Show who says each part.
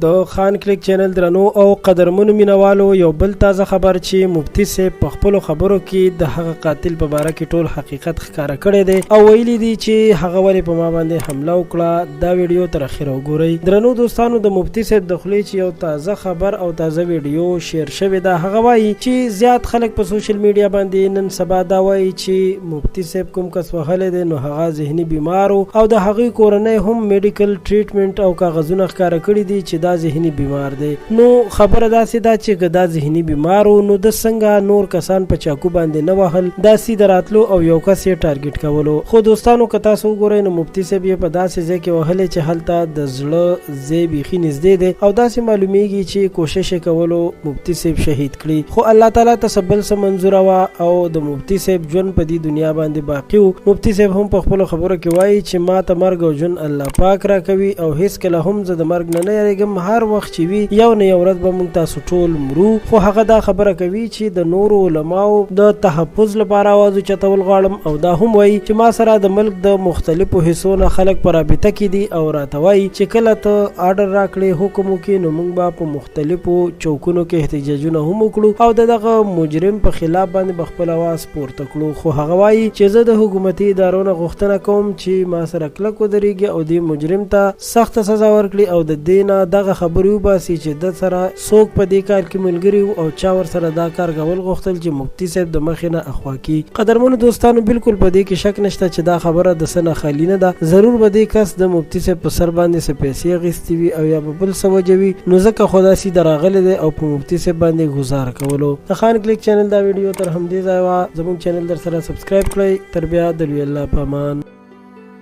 Speaker 1: د خان کلیک چینل درنو او قدرمنو مینوالو یو بل تازه خبر چې مفتی صاحب په خپل خبرو کې د هغه قاتل په باره کې ټول حقیقت ښکاره کړی دی او ویلي دي چې هغه ولې په ما باندې حمله وکړه. دا ویډیو تر اخره وګورئ. درنو دوستانو د مفتی صاحب د خولې چې یو تازه خبر او تازه ویډیو شیر شوی ده هغه وایي چې زیات خلک په سوشل میډیا باندې نن سبا دا وایي چې مفتی صاحب کوم کس وهلی دی نو هغه ذهني بیمار او د هغې کورنۍ هم میډیکل ټریټمنټ او کاغذونه ښکاره کړي دي چې دا ذهني بیمار دی. نو خبره داسې ده چې که دا ذهني بیمار و نو د څنګه نور کسان په چاقو باندې نه وهل، داسې د راتلو او یو کس یې ټارګټ کولو. خو دوستانو که تاسو وګورئ نو مفتی صاحب یې په داسې ځای کې وهلی چې هلته د زړه ځای بیخي نږدې دی او داسې معلومیږي چې کوشش یې کولو مفتی صاحب شهید کړي. خو الله تعالی ته څه بل څه منظوره وه او د مفتی صاحب ژوند په دې دنیا باندې باقي و. مفتی صاحب هم په خپلو خبرو کې وایي چې ما ته مرګ او ژوند الله پاک راکوي او هیڅکله هم زه د مرګ نه یریږم. هر وخت چې وي یو نه یو ورځ به موږ تاسو ټول مرو. خو هغه دا خبره کوي چې د نورو علماو د تحفظ لپاره آواز اوچتول غواړم او دا هم وایي چې ما سره د ملک د مختلفو حصو نه خلک په رابطه کې دي او راته وایي چې کله ته آرډر راکړې حکم وکړې نو موږ به په مختلفو چوکونو کې احتجاجونه هم وکړو او دغه مجرم په خلاف باندې به خپل اواز پورته کړو. خو هغه وایي چې زه د حکومتي ادارو نه غوښتنه کوم چې ما سره کلک ودرېږي او دې مجرم ته سخته سزا ورکړي او د دې نه دغه خبرې وباسي چې د سره څوک په دې کار کې ملګري او چا ورسره دا کار کول غوښتل چې مفتی صاحب د مخې نه اخوا کړي. قدرمنو دوستانو بالکل په دې کې شک نشته چې دا خبره د څه نه خالي نه ده. ضرور به دې کس د مفتی صاحب په سر باندې څه پیسې اخیستې وي او یا به بل څه وجه وي نو ځکه خو داسې د راغلی دی او په مفتی صاحب باندې ګزاره کولو. د خان کلیک چینل دا ویډیو تر همدې ځایه وه. زموږ چینل در سره سبسکرایب کړئ. تر بیا د لوی الله په امان.